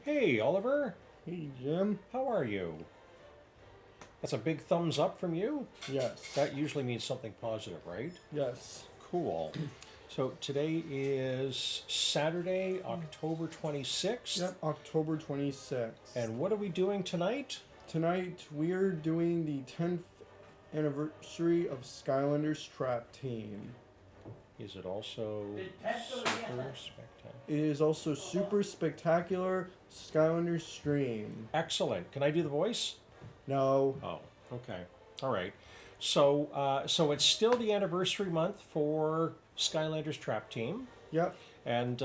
Hey, Oliver. Hey, Jim. How are you? That's a big thumbs up from you? Yes. That usually means something positive, right? Yes. Cool. So today is Saturday, October 26th. Yep, October 26th. And what are we doing tonight? Tonight we're doing the 10th anniversary of Skylanders Trap Team. Is it also super spectacular? It is also super spectacular Skylanders stream. Excellent. Can I do the voice? No. Oh, okay. All right. So it's still the anniversary month for Skylanders Trap Team. Yep. And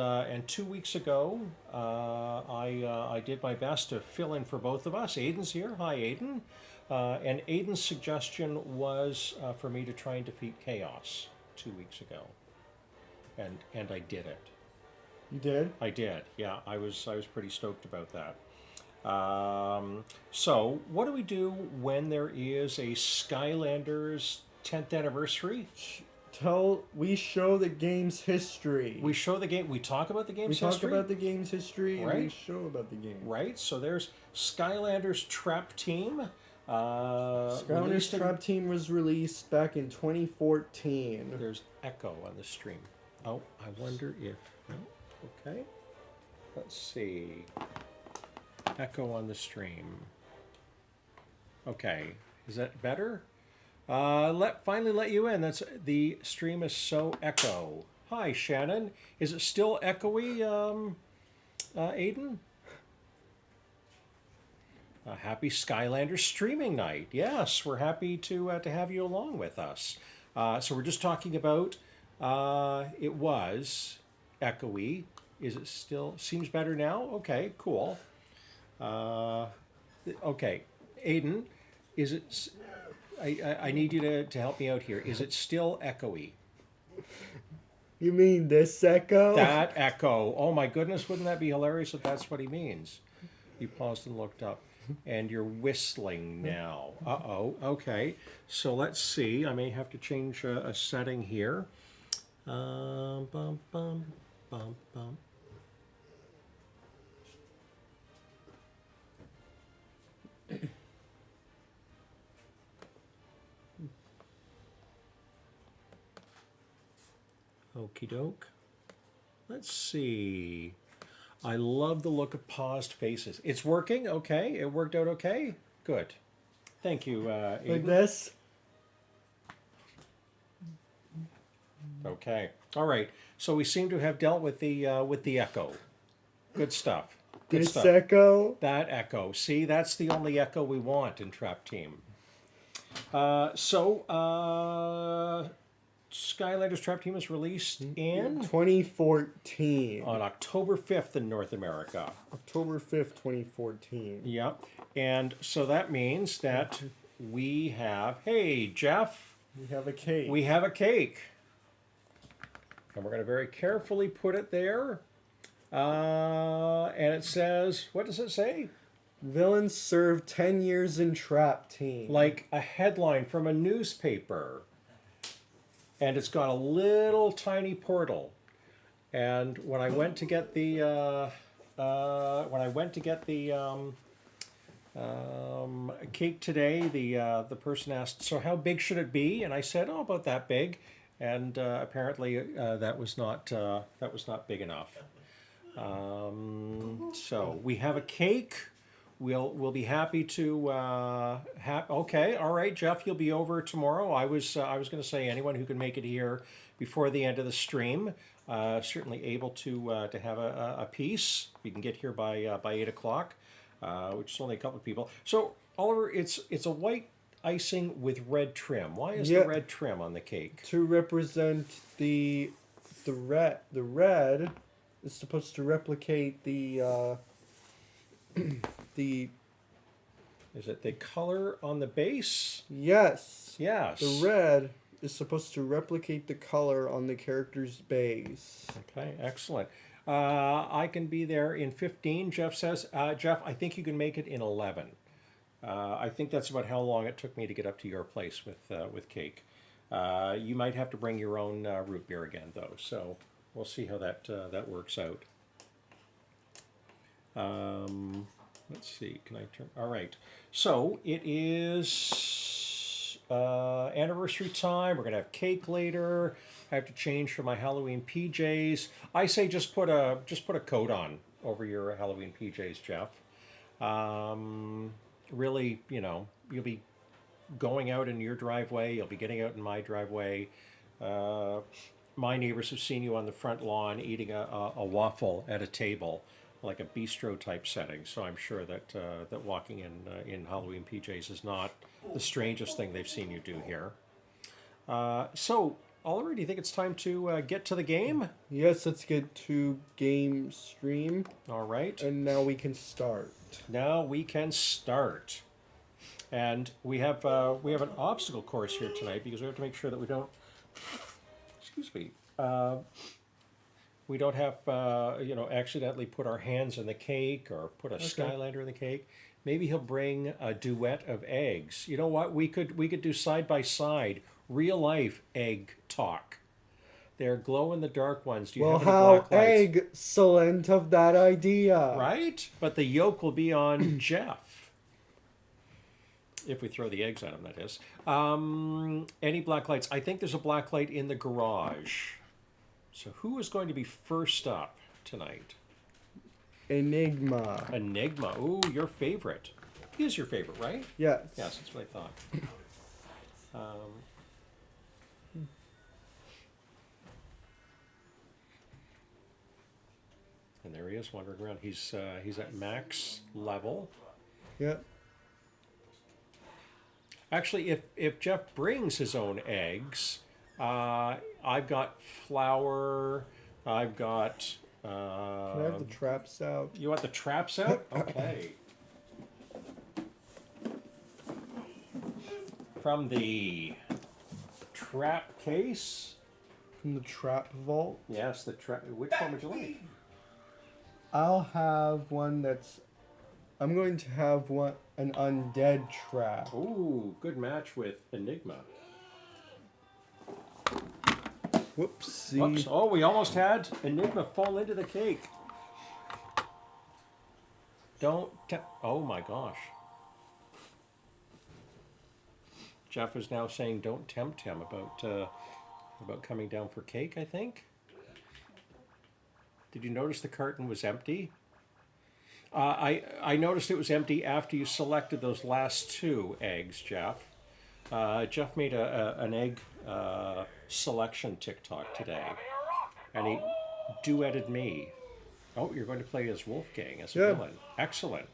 2 weeks ago, I did my best to fill in for both of us. Aiden's here. Hi, Aiden. And Aiden's suggestion was for me to try and defeat Chaos 2 weeks ago, and I did it. You did? I did. Yeah, I was pretty stoked about that. So what do we do when there is a Skylanders 10th anniversary? We show the game's history. We show the game. We talk about the game's history. history. We talk about the game's history, right? And we show about the game. Right. So there's Skylanders Trap Team. Skylanders Trap Team was released back in 2014. There's echo on the stream. Oh, I wonder if. No. Okay. Let's see. Echo on the stream. Okay. Is that better? Finally let you in. That's the stream is so echo. Hi, Shannon. Is it still echoey, Aiden? Happy Skylanders streaming night. Yes, we're happy to have you along with us. So we're just talking about it was echoey. Is it still? Seems better now? Okay, cool. Okay, Aiden, is it... I need you to help me out here. Is it still echoey? You mean this echo? That echo. Oh my goodness, wouldn't that be hilarious if that's what he means? You paused and looked up. And you're whistling now. Uh-oh. Okay. So let's see. I may have to change a setting here. Bum, bum, bum, bum. Okie doke. Let's see. I love the look of paused faces. It's working? Okay. It worked out okay? Good. Thank you, Aiden. Like this? Okay. All right. So we seem to have dealt with the echo. Good stuff. Good this stuff. Echo? That echo. See, that's the only echo we want in Trap Team. Skylanders Trap Team was released in 2014. On October 5th in North America. October 5th, 2014. Yep. And so that means that we have, hey, Jeff. We have a cake. We have a cake. And we're going to very carefully put it there. And it says, what does it say? Villains served 10 years in Trap Team. Like a headline from a newspaper. And it's got a little tiny portal. And when I went to get the cake today, the person asked, "So how big should it be?" And I said, "Oh, about that big." And apparently that was not big enough. So we have a cake. We'll be happy to okay, all right, Jeff, you'll be over tomorrow. I was going to say anyone who can make it here before the end of the stream, certainly able to have a piece. You can get here by 8 o'clock, which is only a couple of people. So Oliver, it's a white icing with red trim. Why is the red trim on the cake? To represent the red. The red is supposed to replicate the Is it the color on the base? Yes. Yes. The red is supposed to replicate the color on the character's base. Okay, excellent. I can be there in 15, Jeff says. Jeff, I think you can make it in 11. I think that's about how long it took me to get up to your place with cake. You might have to bring your own root beer again, though, so we'll see how that works out. Let's see. Can I turn? All right. So it is anniversary time. We're gonna have cake later. I have to change for my Halloween PJs. I say just put a coat on over your Halloween PJs, Jeff. Really, you'll be going out in your driveway. You'll be getting out in my driveway. My neighbors have seen you on the front lawn eating a waffle at a table, like a bistro type setting. So I'm sure that that walking in Halloween PJs is not the strangest thing they've seen you do here. So, Oliver, do you think it's time to get to the game? Yes, let's get to game stream. All right. And now we can start. Now we can start. And we have an obstacle course here tonight because we have to make sure that we don't. Excuse me. We don't have accidentally put our hands in the cake or put a Skylander in the cake. Maybe he'll bring a duet of eggs. You know what? We could do side by side real life egg talk. They're glow in the dark ones. Do you have any black lights? Excellent of that idea. Right? But the yolk will be on Jeff. If we throw the eggs at him, that is. Any black lights? I think there's a black light in the garage. So who is going to be first up tonight? Enigma. Enigma. Ooh, your favorite. He is your favorite, right? Yes. Yes, that's what I thought. And there he is wandering around. He's at max level. Yep. Actually, if Jeff brings his own eggs, I've got flour. I've got. Can I have the traps out? You want the traps out? Okay. From the trap case. From the trap vault? Yes, the trap. Which one would you like? I'll have one that's. I'm going to have an undead trap. Ooh, good match with Enigma. Whoopsie. Whoops. Oh, we almost had Enigma fall into the cake. Don't. Oh my gosh. Jeff is now saying don't tempt him about coming down for cake, I think. Did you notice the carton was empty? I noticed it was empty after you selected those last two eggs, Jeff. Jeff made an egg selection TikTok today, and he duetted me. Oh, you're going to play as Wolfgang, as a villain. Excellent.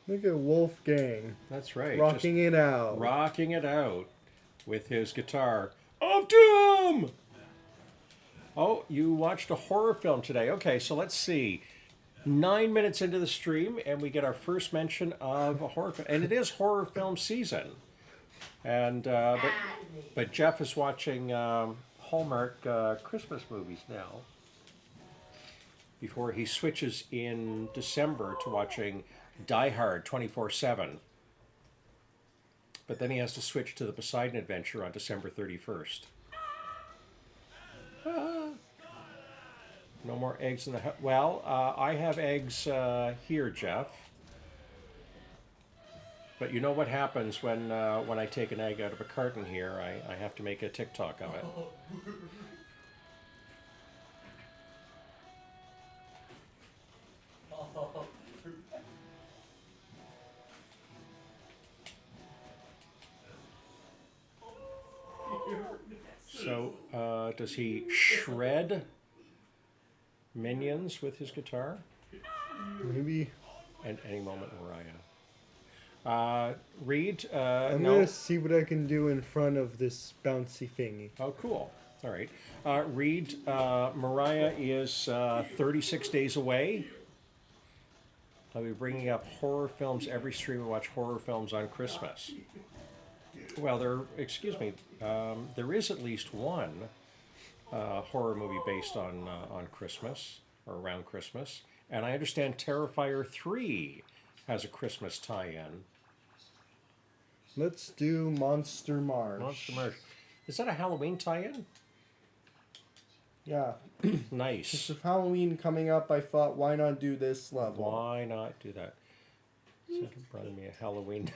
Look at Wolfgang. That's right. Rocking it out. Rocking it out with his guitar of doom. Oh, you watched a horror film today. Okay, so let's see. 9 minutes into the stream, and we get our first mention of a horror film, and it is horror film season. And but Jeff is watching Hallmark Christmas movies now. Before he switches in December to watching Die Hard 24/7. But then he has to switch to the Poseidon Adventure on December 31st. No more eggs in the house. Well, I have eggs here, Jeff. But you know what happens when I take an egg out of a carton here? I have to make a TikTok of it. So, does he shred minions with his guitar? Maybe. And any moment, Mariah. Reed, I'm no. going to see what I can do in front of this bouncy thingy. Oh, cool. All right. Reed, Mariah is 36 days away. I'll be bringing up horror films every stream. We watch horror films on Christmas. Well, there is at least one horror movie based on Christmas or around Christmas. And I understand Terrifier 3 has a Christmas tie-in. Let's do Monster Marsh. Monster Marsh. Is that a Halloween tie-in? Yeah. Nice. With Halloween coming up, I thought, why not do this level? Why not do that? Santa brought me a Halloween.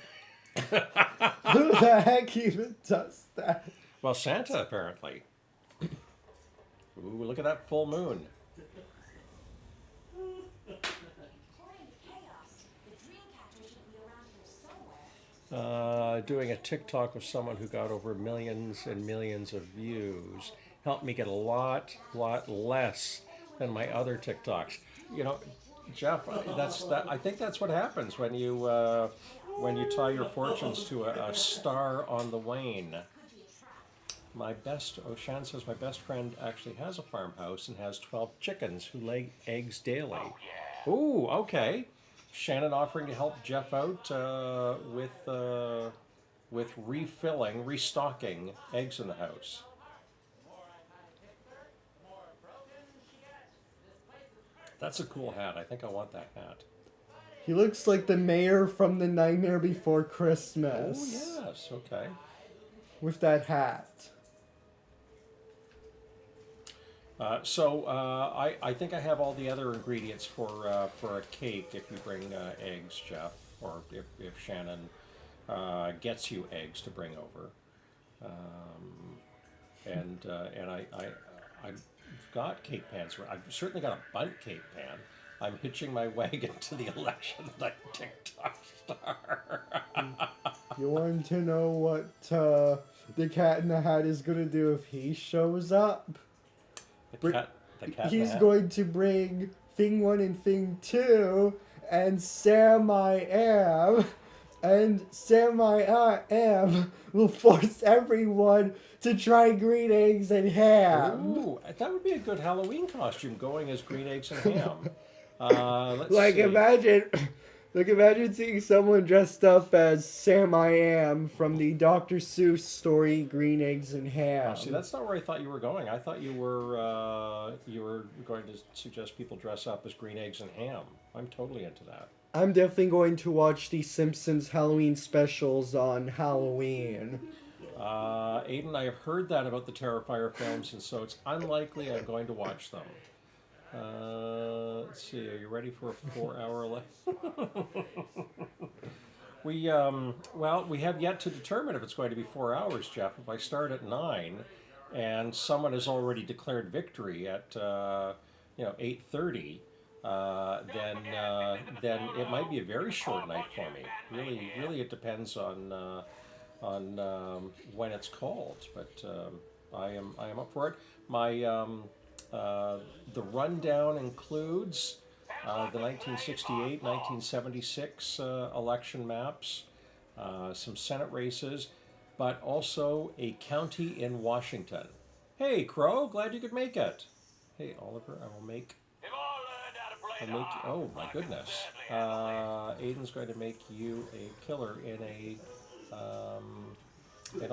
Who the heck even does that? Well, Santa, apparently. Ooh, look at that full moon. Doing a TikTok of someone who got over millions and millions of views helped me get a lot less than my other TikToks. You know, Jeff, I think that's what happens when you tie your fortunes to a star on the wane. Shan says my best friend actually has a farmhouse and has 12 chickens who lay eggs daily. Ooh, okay. Shannon offering to help Jeff out with restocking eggs in the house. That's a cool hat. I think I want that hat. He looks like the mayor from The Nightmare Before Christmas. Oh, yes. Okay. With that hat. I think I have all the other ingredients for a cake if you bring eggs, Jeff, or if Shannon gets you eggs to bring over. I've got cake pans. I've certainly got a bundt cake pan. I'm hitching my wagon to the election like TikTok star. You want to know what the Cat in the Hat is going to do if he shows up? The cat He's going to bring Thing 1 and Thing 2 and Sam I Am. And Sam I Am will force everyone to try green eggs and ham. Ooh, that would be a good Halloween costume, going as green eggs and ham. Let's see. Imagine seeing someone dressed up as Sam I Am from the Dr. Seuss story Green Eggs and Ham. Oh, see, that's not where I thought you were going. I thought you were going to suggest people dress up as green eggs and ham. I'm totally into that. I'm definitely going to watch the Simpsons Halloween specials on Halloween. Aiden, I have heard that about the Terrifier films, and so it's unlikely I'm going to watch them. Let's see, are you ready for a 4-hour We have yet to determine if it's going to be 4 hours, Jeff. If I start at 9 and someone has already declared victory at 8:30, then it might be a very short night for me. Really, it depends on when it's called. But I am up for it. The rundown includes the 1968, 1976 election maps, some Senate races, but also a county in Washington. Hey, Crow, glad you could make it. Hey, Oliver, I will make. Oh my goodness! Aiden's going to make you a killer in a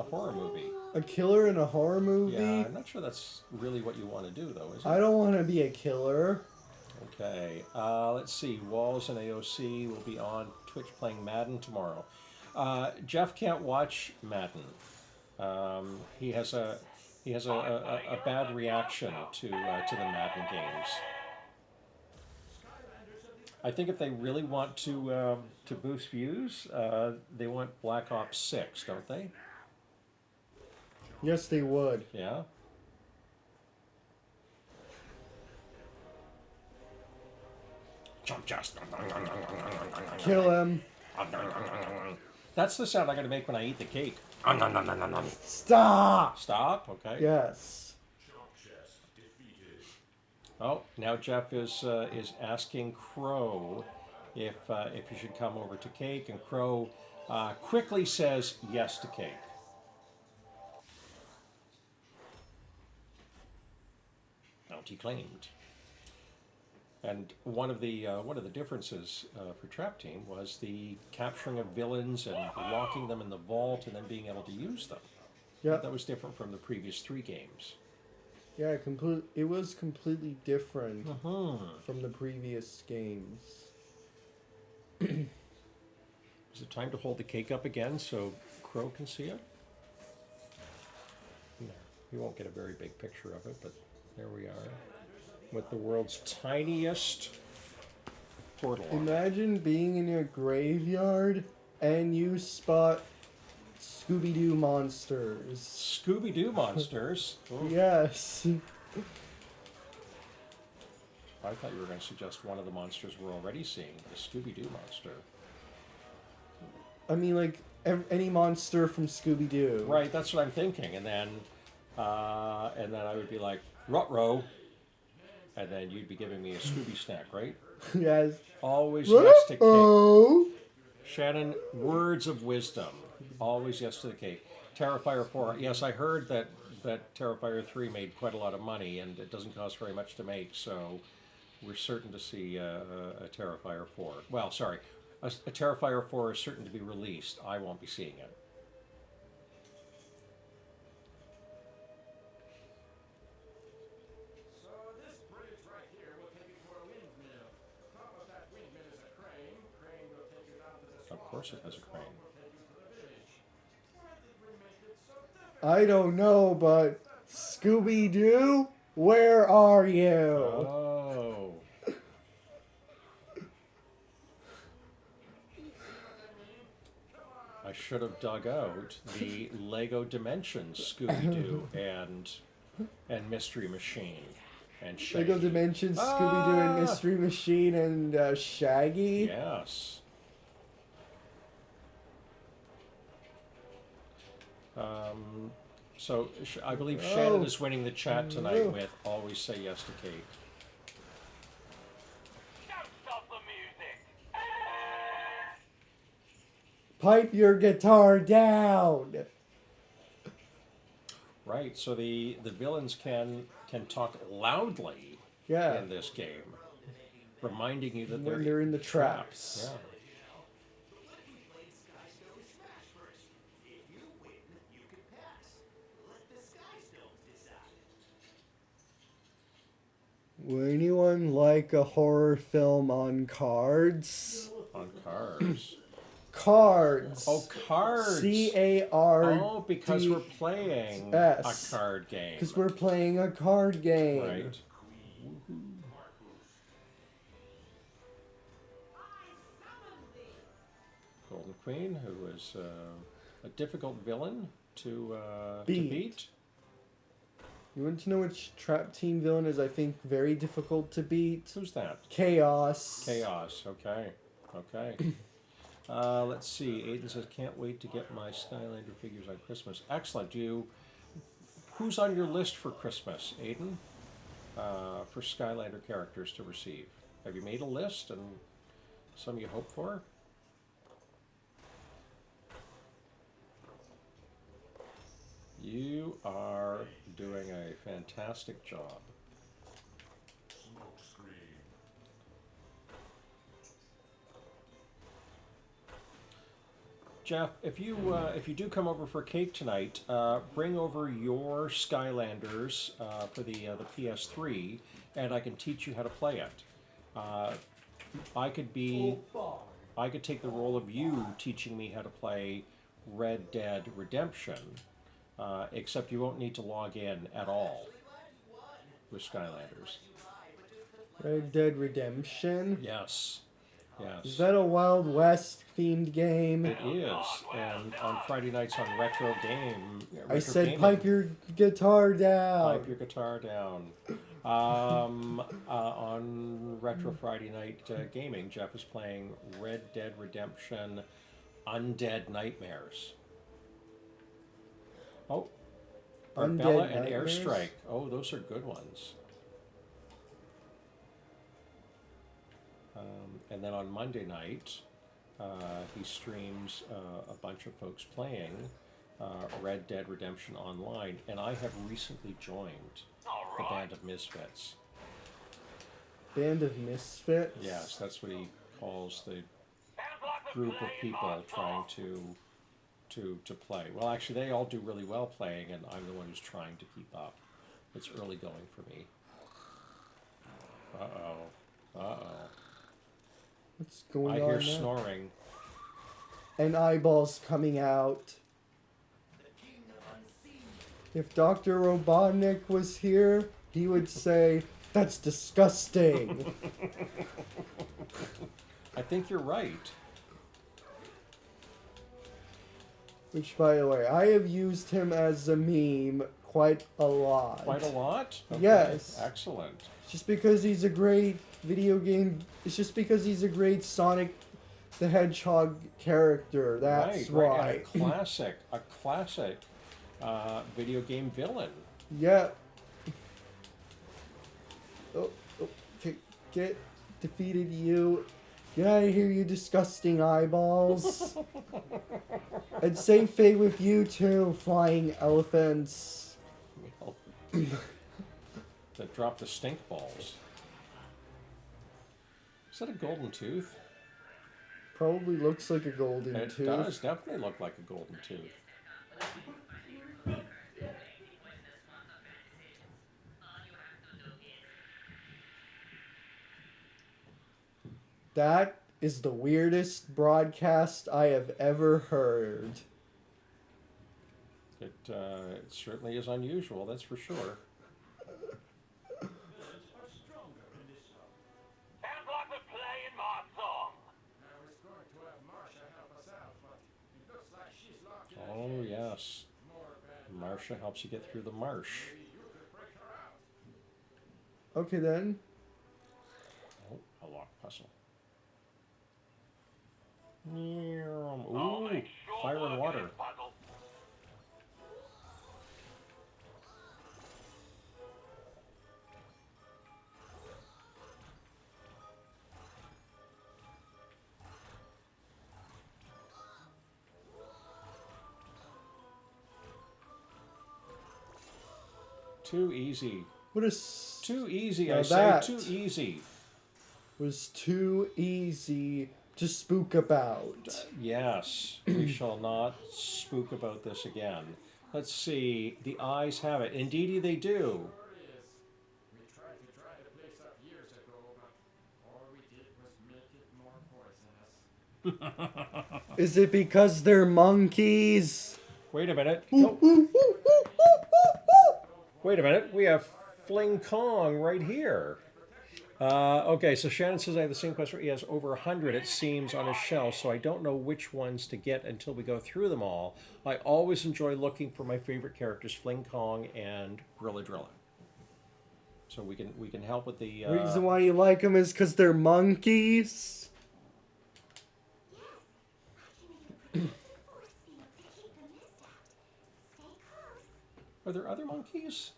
horror movie. A killer in a horror movie? Yeah, I'm not sure that's really what you want to do, though, is it? I don't want to be a killer. Okay, let's see. Walls and AOC will be on Twitch playing Madden tomorrow. Jeff can't watch Madden. He has a bad reaction to the Madden games. I think if they really want to boost views, they want Black Ops 6, don't they? Yes, they would. Yeah. Kill him. That's the sound I gotta make when I eat the cake. Stop! Stop? Okay. Yes. Oh, now Jeff is asking Crow if you should come over to cake, and Crow quickly says yes to cake. Bounty claimed. And one of the differences for Trap Team was the capturing of villains and locking them in the vault and then being able to use them. Yep. That was different from the previous 3 games. Yeah, it was completely different Uh-huh. from the previous games. Is it time to hold the cake up again so Crow can see it? No, you won't get a very big picture of it, but there we are. With the world's tiniest portal on it. Imagine being in a graveyard and you spot Scooby-Doo monsters. Scooby-Doo monsters? Oh, Yes. I thought you were going to suggest one of the monsters we're already seeing, the Scooby-Doo monster. I mean, like, any monster from Scooby-Doo. Right, that's what I'm thinking. And then I would be like, Ruh-roh. And then you'd be giving me a Scooby snack, right? Yes. Always yes to cake. Oh. Shannon, words of wisdom. Always yes to the cake. Terrifier 4. Yes, I heard that Terrifier 3 made quite a lot of money, and it doesn't cost very much to make, so we're certain to see a Terrifier 4. Well, sorry. A Terrifier 4 is certain to be released. I won't be seeing it. So this bridge right here will take you to a windmill. Top of that windmill is a crane. Crane will take you down to the swamp. Of course it has a crane. Will take you to the village. Why did we make it so difficult? I don't know, but Scooby-Doo, where are you? Oh. I should have dug out the Lego Dimensions Scooby-Doo and Mystery Machine and Shaggy. Lego Dimensions, Scooby-Doo, and Mystery Machine, and Shaggy. Yes. So I believe Shannon is winning the chat tonight with "Always Say Yes to Cake." Don't stop the music. Pipe your guitar down. Right. So the villains can talk loudly Yeah. in this game, reminding you that When they're in the traps. Yeah. Would anyone like a horror film on cards? On cards. Cards. Oh, cards. C-A-R. Oh, because we're playing S. a card game. Because we're playing a card game. Right. Golden Queen, who is a difficult villain to beat. You want to know which trap team villain is, I think, very difficult to beat? Who's that? Chaos. Chaos. Okay. Okay. Let's see. Aiden says, "Can't wait to get my Skylander figures on Christmas." Excellent. Who's on your list for Christmas, Aiden? For Skylander characters to receive. Have you made a list and some you hope for? You are doing a fantastic job. Jeff, if you do come over for cake tonight, bring over your Skylanders for the PS3, and I can teach you how to play it. I could take the role of you teaching me how to play Red Dead Redemption, except you won't need to log in at all with Skylanders. Red Dead Redemption. Yes. Yes. Is that a Wild West themed game? It is, and on Friday nights on Retro Game. I said pipe your guitar down. Pipe your guitar down. On Retro Friday Night Gaming, Jeff is playing Red Dead Redemption Undead Nightmares. Oh, Barbella and Nightmares? Airstrike. Oh, those are good ones. And then on Monday night, he streams a bunch of folks playing Red Dead Redemption Online, and I have recently joined the Band of Misfits. Band of Misfits? Yes, that's what he calls the group of people trying to play. Well, actually, they all do really well playing, and I'm the one who's trying to keep up. It's early going for me. Uh-oh. Uh-oh. What's going I on hear now? snoring. And eyeballs coming out. If Dr. Robotnik was here, he would say, "That's disgusting." I think you're right. Which, by the way, I have used him as a meme quite a lot. Quite a lot? Okay. Yes. Excellent. Just because he's a great video game... It's just because he's a great Sonic the Hedgehog character. That's right, why. right. A classic video game villain. Yeah. Oh, get defeated you. Get out of here, you disgusting eyeballs. And same fate with you too, flying elephants. Well, that dropped the stink balls. Is that a golden tooth? Probably looks like a golden It tooth. does definitely look like a golden tooth. That is the weirdest broadcast I have ever heard. It certainly is unusual, that's for sure. Are stronger in this song. And what was playing my song? I was going to have Marsha help us out, but it looks like she's locked in a Oh, cage. yes. More bad. Marsha helps you get through the marsh. Maybe you could break her out. Okay then. Oh, a lock puzzle. Ooh, Only sure fire and work water. this puzzle. Too easy. What is Too easy, Now I say. that- Too easy. was too easy to spook about. Yes, we shall not spook about this again. Let's see. The eyes have it. Indeedy, they do. Sure is. We tried to dry the place up years ago, but all we did was make it more poisonous. Is it because they're monkeys? Wait a minute. Oh, wait a minute. We have Fling Kong right here. Okay, so Shannon says I have the same question. He has over 100, it seems, on his shelf, so I don't know which ones to get until we go through them all. I always enjoy looking for my favorite characters, Fling Kong and Grilla Drilla. So we can help with the Reason why you like them is because they're monkeys. Are there other monkeys?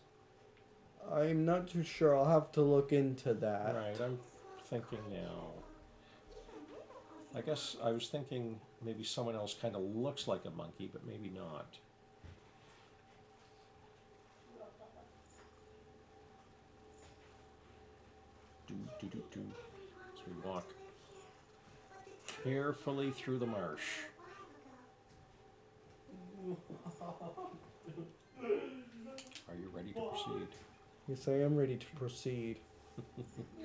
I'm not too sure. I'll have to look into that. Right, I'm thinking now. I guess I was thinking maybe someone else kind of looks like a monkey, but maybe not. Do. As we walk carefully through the marsh. Are you ready to proceed? Yes, I am ready to proceed.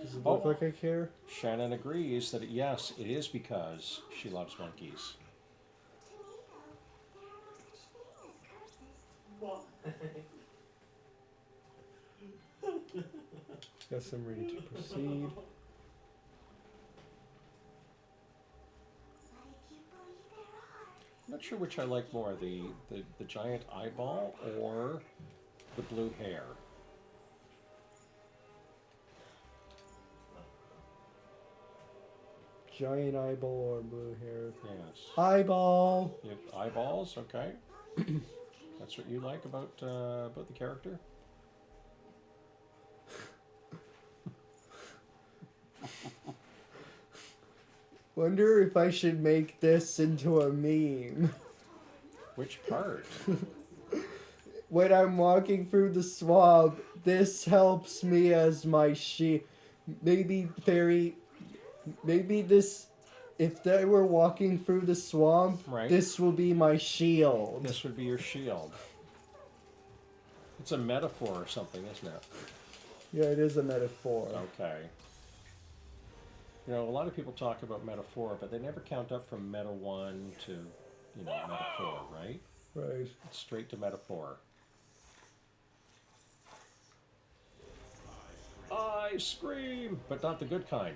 Does it Oh. look like I care? Shannon agrees that yes, it is because she loves monkeys. Yes, I'm ready to proceed. I'm not sure which I like more, the giant eyeball or the blue hair. Giant eyeball or blue hair? Yes. Eyeball! You have eyeballs, okay. That's what you like about the character? Wonder if I should make this into a meme. Which part? When I'm walking through the swamp, this helps me as my maybe this, if they were walking through the swamp, Right. this will be my shield. This would be your shield. It's a metaphor or something, isn't it? Yeah, it is a metaphor. Okay. You know, a lot of people talk about metaphor, but they never count up from meta 1 to, meta 4, right? Right. It's straight to metaphor. I scream, but not the good kind.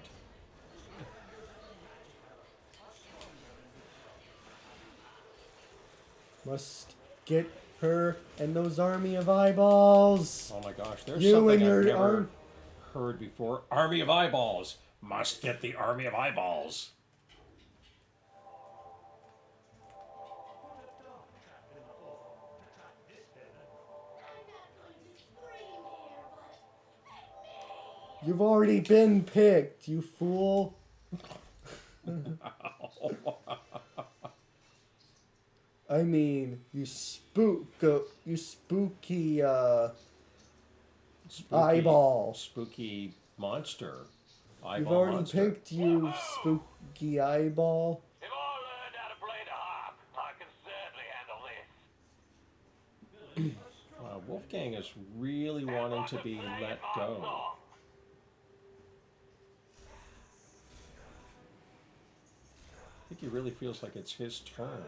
Must get her and those army of eyeballs. Oh my gosh, there's You something and I've your never arm. heard before. Army of eyeballs. Must get the army of eyeballs. You've already been picked, you fool. I mean, you spooky Spooky, eyeball. Spooky monster. Eyeball You've already monster. picked, you spooky eyeball. If I learned how to play the harp, I can certainly handle this. Wolfgang is really wanting to be let go. I think he really feels like it's his turn.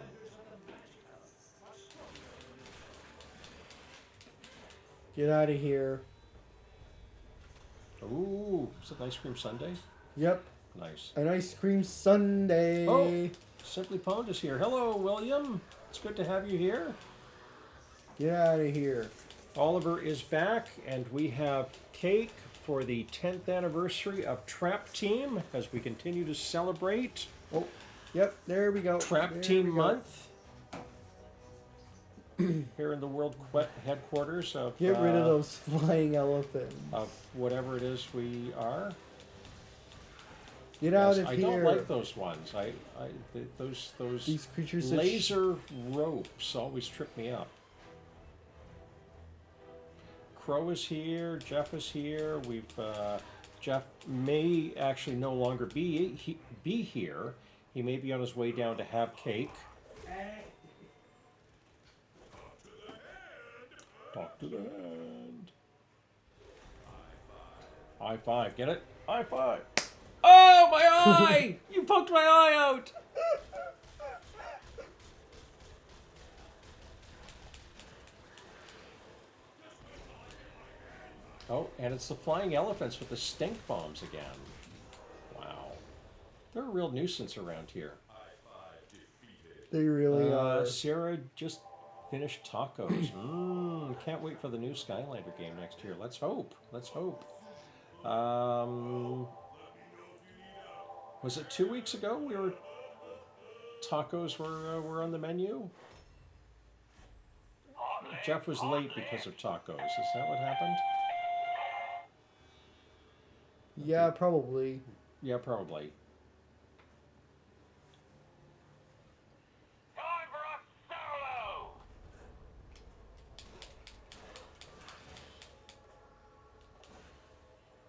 Get out of here. Ooh, is it an ice cream sundae? Yep, Nice. an ice cream sundae. Oh, Simply Pwned is here. Hello, William. It's good to have you here. Get out of here. Oliver is back, and we have cake for the 10th anniversary of Trap Team as we continue to celebrate Oh, yep, there we go. Trap There Team we go. Month here in the world headquarters of Get rid of those flying elephants. of whatever it is we are. Get out Yes, of I here. don't like those ones. Those These creatures that laser ropes always trip me up. Crow is here. Jeff is here. We've Jeff may actually no longer be here. He may be on his way down to have cake. Talk to the hand. High five. Get it? High five. Oh, my eye! You poked my eye out! Oh, and it's the flying elephants with the stink bombs again. Wow. They're a real nuisance around here. they really are. Sarah just finished tacos. Can't wait for the new Skylander game next year. Let's hope. Let's hope. Was it 2 weeks ago tacos were on the menu? Jeff was late because of tacos. Is that what happened? Yeah, probably. Yeah, probably. Time for a solo!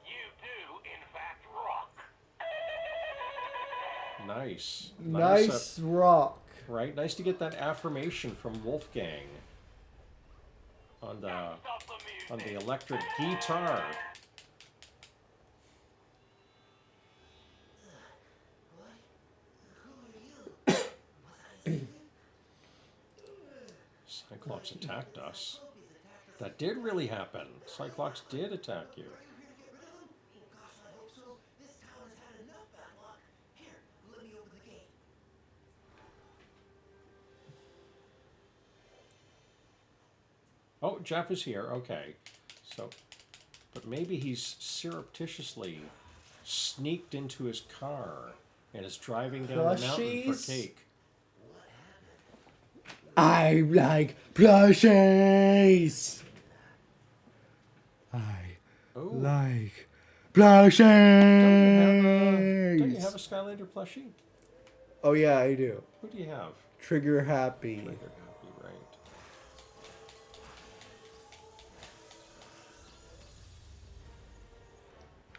You do, in fact, rock. Nice. Nice rock. Right? Nice to get that affirmation from Wolfgang on the Stop the music. electric guitar. Cyclops attacked us. That did really happen. Cyclops did attack you. Oh, Jeff is here. Okay. So, but maybe he's surreptitiously sneaked into his car and is driving down the mountain for Plushies? cake. I like plushies. I Oh, like don't you plushies. have a Skylander plushie? Oh yeah, I do. Who do you have? Trigger happy. Trigger Happy, right.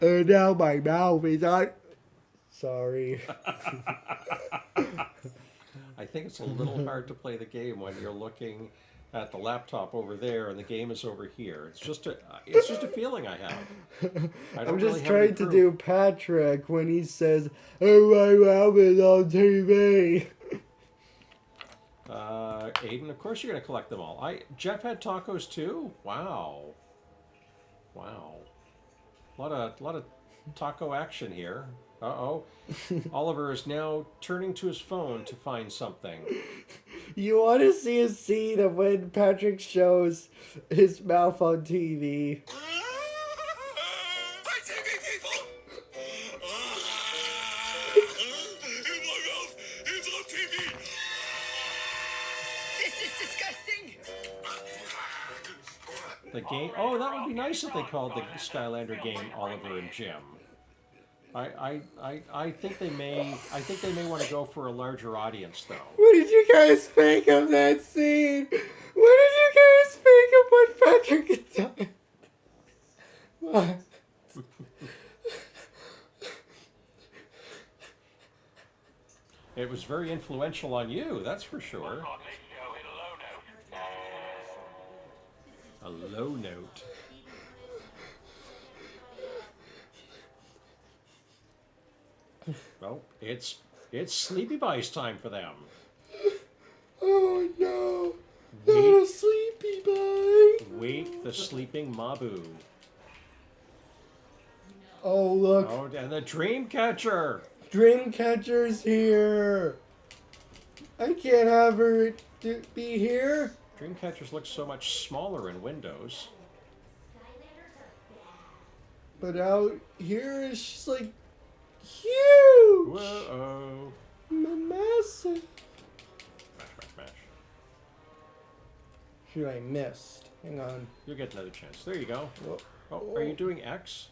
And now my mouth is on. Sorry. I think it's a little hard to play the game when you're looking at the laptop over there and the game is over here. It's just a feeling I have. I don't I'm just really have any trying to proof. do Patrick when he says, "Oh, my mom is on TV." Aiden, of course you're gonna collect them all. Jeff had tacos too. Wow. A lot of taco action here. Uh-oh. Oliver is now turning to his phone to find something. You want to see a scene of when Patrick shows his mouth on TV? My TV people! In my mouth! It's on TV! This is disgusting! The game. Oh, that would be nice if they called the Skylander game Oliver and Jim. I think they may. I think they may want to go for a larger audience, though. What did you guys think of that scene? What did you guys think of what Patrick had done? What? It was very influential on you, that's for sure. Godly show in a low note. A low note. Well, it's Sleepy Buy's time for them. Oh no! Not a sleepy boy! Wake the sleeping Mabu. Oh look, Oh, and the Dreamcatcher. Dreamcatcher's here! I can't have her be here. Dreamcatchers look so much smaller in Windows. But out here is just like huge! Whoa! Massive. Smash. Shoot, I missed. Hang on. You'll get another chance. There you go. Whoa. Oh, are you doing X?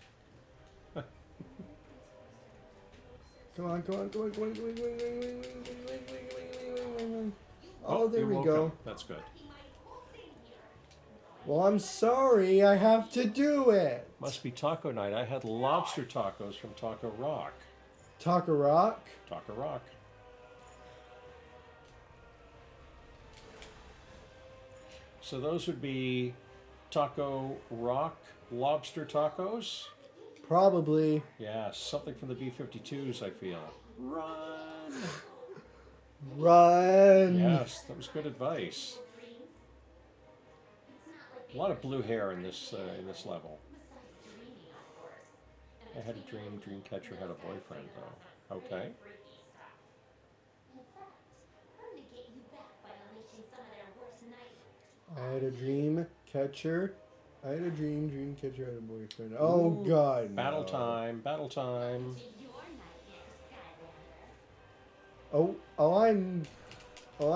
Come on. Oh, there you we woke go. up. That's good. Well, I'm sorry. I have to do it. Must be taco night. I had lobster tacos from Taco Rock. Taco Rock. Taco Rock. So those would be Taco Rock lobster tacos. Probably. Yeah, something from the B-52s, I feel. Run! Run. Yes, that was good advice. A lot of blue hair in this level. I had a dream. Dreamcatcher had a boyfriend, though. Okay. I had a dream catcher. I had a dream catcher had a boyfriend. Oh Ooh, God. Battle no. time. Battle time. Oh, I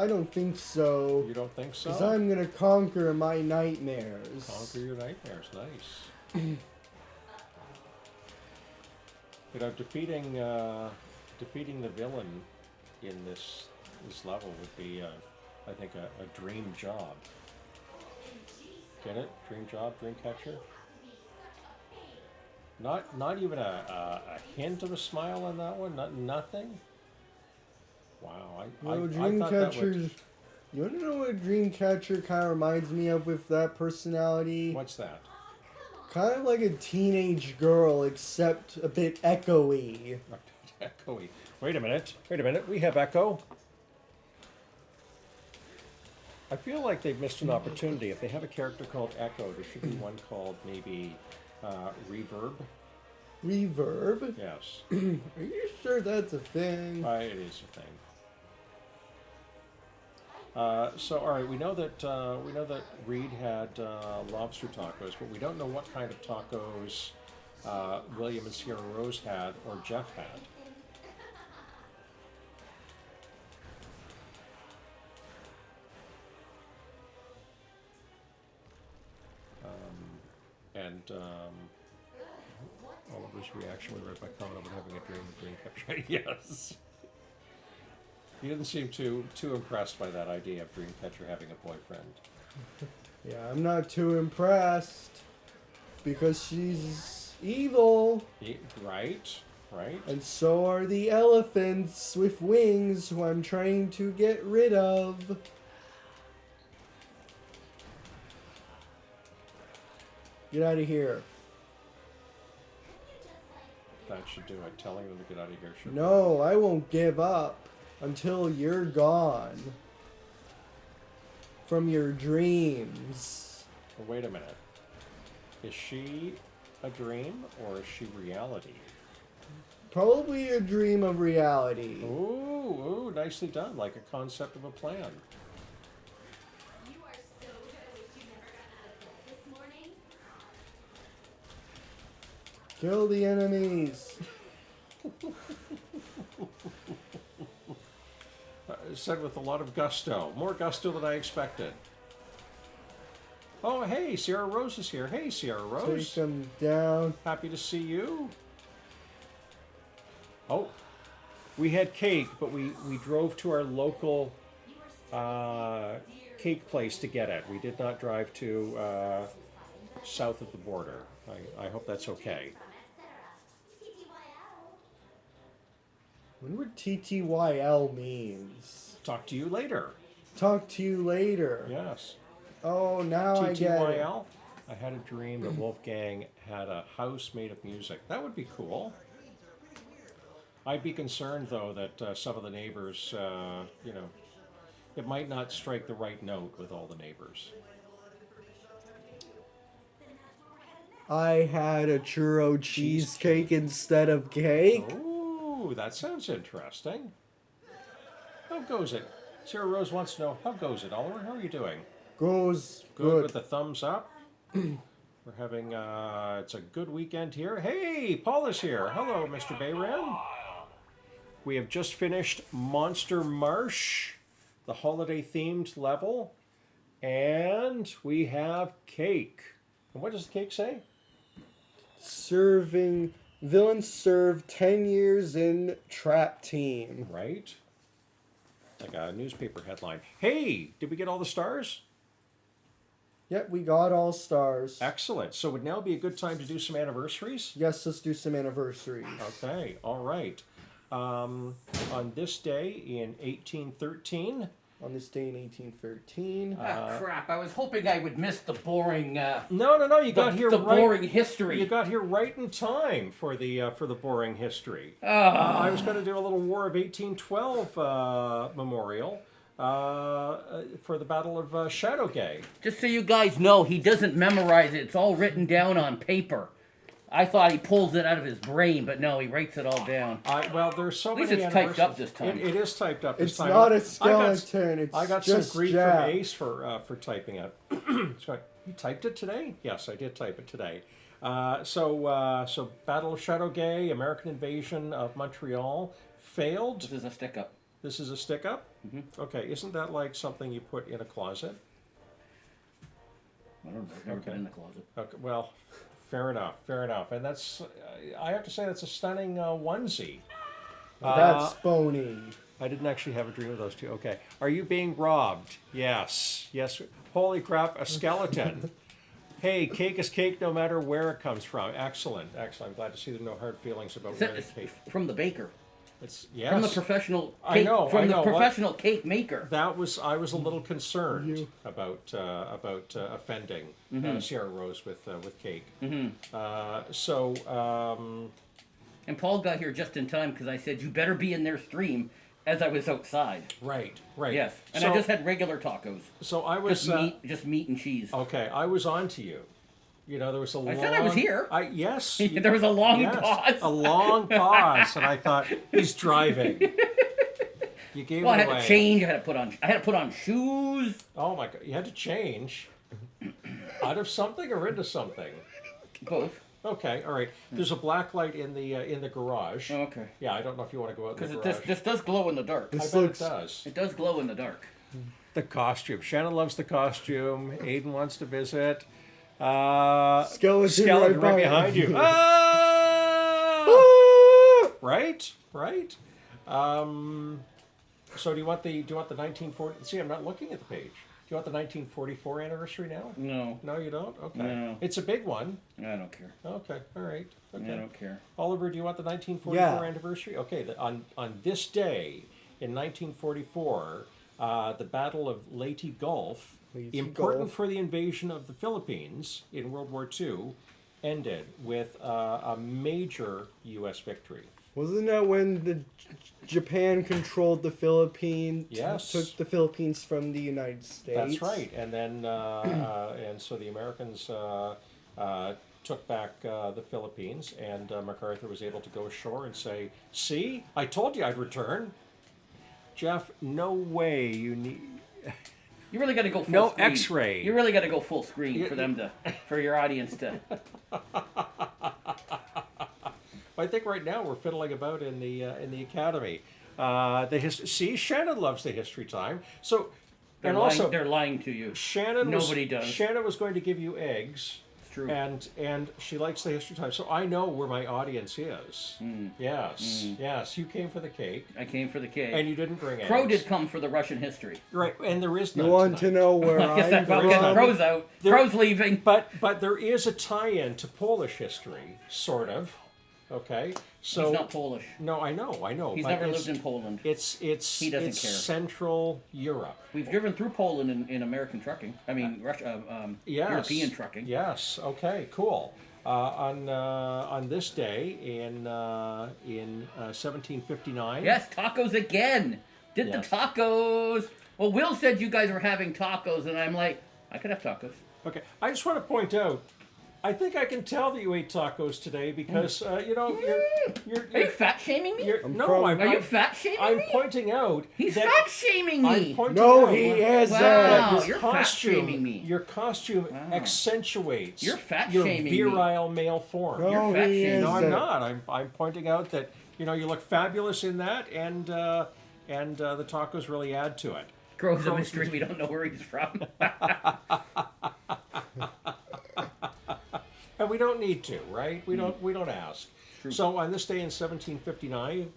don't think so. You don't think so? Because I'm gonna conquer my nightmares. Conquer your nightmares. Nice. You know, defeating the villain in this level would be, I think, a dream job. Get it? Dream job, dream catcher. Not even a hint of a smile on that one. Nothing. Wow, I thought that would. Dreamcatcher's. You wanna know what Dreamcatcher kind of reminds me of with that personality? What's that? Kind of like a teenage girl, except a bit echoey. Echoey. Wait a minute. We have Echo. I feel like they've missed an opportunity. If they have a character called Echo, there should be one called maybe Reverb. Reverb? Yes, Are you sure that's a thing? it is a thing. So, all right, we know that Reed had lobster tacos, but we don't know what kind of tacos William and Sierra Rose had or Jeff had. Oliver's reaction when he read my comment about having a dream kept shiny. Yes. He didn't seem too impressed by that idea of Dreamcatcher having a boyfriend. Yeah, I'm not too impressed. Because she's evil. Right. And so are the elephants with wings who I'm trying to get rid of. Get out of here. That should do it. Telling them to get out of here should. No, I won't give up until you're gone from your dreams. Well, wait a minute. Is she a dream or is she reality? Probably a dream of reality. Ooh, nicely done. Like a concept of a plan. You are so good. I wish you never got out of bed this morning. Kill the enemies. Said with a lot of gusto. More gusto than I expected. Oh, hey, Sierra Rose is here. Hey, Sierra Rose. Take them down. Happy to see you. Oh, we had cake, but we drove to our local cake place to get it. We did not drive to south of the border. I hope that's okay. I wonder what TTYL means. Talk to you later. Talk to you later. Yes. Oh, now I get it. TTYL. I had a dream that Wolfgang had a house made of music. That would be cool. I'd be concerned, though, that some of the neighbors, it might not strike the right note with all the neighbors. I had a churro cheesecake instead of cake. Ooh, that sounds interesting. How goes it? Sarah Rose wants to know, how goes it, Oliver? How are you doing? Goes Good good. with the thumbs up. We're having, it's a good weekend here. Hey, Paul is here. Hello, Mr. Bayram. We have just finished Monster Marsh, the holiday-themed level, and we have cake. And what does the cake say? Serving villains serve 10 years in trap team. Right? Like a newspaper headline. Hey, did we get all the stars? Yep, we got all stars. Excellent. So would now be a good time to do some anniversaries? Yes, let's do some anniversaries. Okay, all right. On this day in 1813, On this day in 1813. Ah, crap. I was hoping I would miss the boring, no, you got here the right. boring history. You got here right in time for the boring history. Ah. I was going to do a little War of 1812 memorial for the Battle of Chateauguay. Just so you guys know, he doesn't memorize it. It's all written down on paper. I thought he pulls it out of his brain, but no, he writes it all down. Well, there's so At least many it's typed up anniversaries. this time. It is typed up this It's time. not a skeleton, I got just some grief Jack. from Ace for typing it. So you typed it today? Yes, I did type it today. So Battle of Chateauguay, American invasion of Montreal, failed. This is a stick-up. This is a stick-up? Mm-hmm. Okay, isn't that like something you put in a closet? I don't know. I've never Okay. been in the closet. Okay, well, fair enough. And that's, I have to say, that's a stunning onesie. That's bony. I didn't actually have a dream of those two. Okay. Are you being robbed? Yes. Yes. Holy crap, a skeleton. Hey, cake is cake no matter where it comes from. Excellent. I'm glad to see there are no hard feelings about where the It's cake. from the baker. It's yes. From the professional cake, I know. the What? professional cake maker. I was a little concerned about offending Sierra Rose with cake. And Paul got here just in time because I said, you better be in their stream as I was outside. Right. Yes. And So- I just had regular tacos. So I was Just meat and cheese. okay. I was on to you. You know, there was a long. said I was here. Yes. There was a long pause. A long pause, and I thought he's driving. You gave Well, I it had away. to change. I had to put on shoes. Oh my god! You had to change out of something or into something. Both. Okay, all right. There's a black light in the garage. Oh, okay. Yeah, I don't know if you want to go out in the Because garage. this does glow in the dark. I This bet looks- it does. It does glow in the dark. The costume. Shannon loves the costume. Aiden wants to visit. Skeleton right right behind you. Ah! Right. So do you want the 1940? See, I'm not looking at the page. Do you want the 1944 anniversary now? No, No, you don't. Okay. No. It's a big one. I don't care. Okay. All right. Okay. I don't care. Oliver, do you want the 1944 Yeah. anniversary? Okay. On this day in 1944, the Battle of Leyte Gulf important for the invasion of the Philippines in World War II, ended with a major U.S. victory. Wasn't that when the Japan controlled the Philippines? Yes. Took the Philippines from the United States. That's right, and then and so the Americans took back the Philippines, and MacArthur was able to go ashore and say, "See, I told you I'd return." Jeff, no way you need. You really got to go full No screen. X-ray. You really got to go full screen for your audience to. I think right now we're fiddling about in the academy. See, Shannon loves the history time. So, They're and lying, also they're lying to you. Nobody does. Shannon was going to give you eggs. It's true. And she likes the history time, so I know where my audience is. Yes. You came for the cake, I came for the cake. and you didn't bring eggs. Crow did come for the Russian history. Right, and there is none You want to tonight. know where I guess I'm that, guess from? Crow's out. There- Crow's leaving. But there is a tie-in to Polish history, sort of. Okay, so He's not Polish. No, I know. He's but never it's- lived in Poland. He doesn't it's care. Central Europe. We've driven through Poland in American trucking. I mean, Russia, Yes. European trucking. Yes. Okay. Cool. On this day in 1759. Yes, tacos again. Did Yes. the tacos. Well, Will said you guys were having tacos, and I'm like, I could have tacos. Okay. I just want to point out. I think I can tell that you ate tacos today because Are you you're fat shaming me? no. Are you fat shaming I'm me? pointing out. He's that fat shaming I'm me. pointing No, out he that isn't. Wow, your you're fat shaming me. Your costume Wow. accentuates You're fat your shaming me. virile male form. No, You're fat he shaming. No, isn't. I'm not. I'm pointing out that you look fabulous in that, and the tacos really add to it. Crow's a mystery. We don't know where he's from. And we don't need to, right? We don't ask. So on this day in 1759,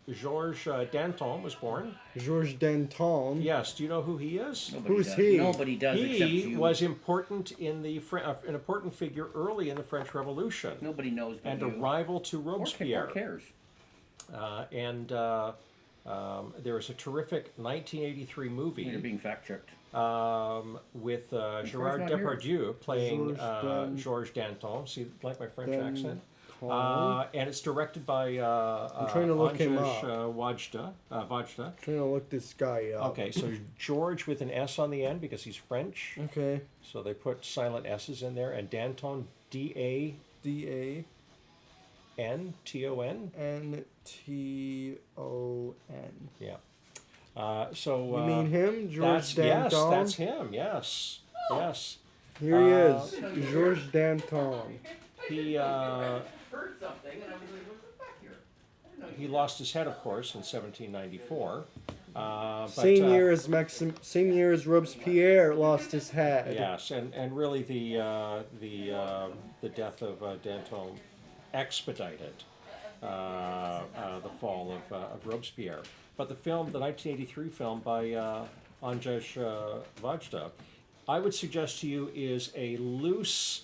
Georges Danton was born. Georges Danton. Yes. Do you know who he is? Nobody Who's does. he? Nobody does except He you. was important in an important figure early in the French Revolution, Nobody knows but and you. a rival to Or Robespierre. cares. There was a terrific 1983 You're movie being fact checked. with Gerard not here. Depardieu playing Georges Georges Danton. See, like my French Danton. accent. And it's directed by trying to look him Andzrej Wajda. Wajda. Trying to look this guy up. Okay, so George with an S on the end because he's French. Okay. So they put silent S's in there, and Danton, D-A-N-T-O-N. N-T-O-N. Yeah. So You mean him? Georges Danton? Yes, that's him. Yes. Yes. Here he is. Georges Danton. He Heard something, and I was like, what's back here? I didn't know he lost his head, of course, in 1794. Same year as Robespierre lost his head. Yes, and really the death of Danton expedited the fall of Robespierre. But the 1983 film by Andzrej Wajda, I would suggest to you is a loose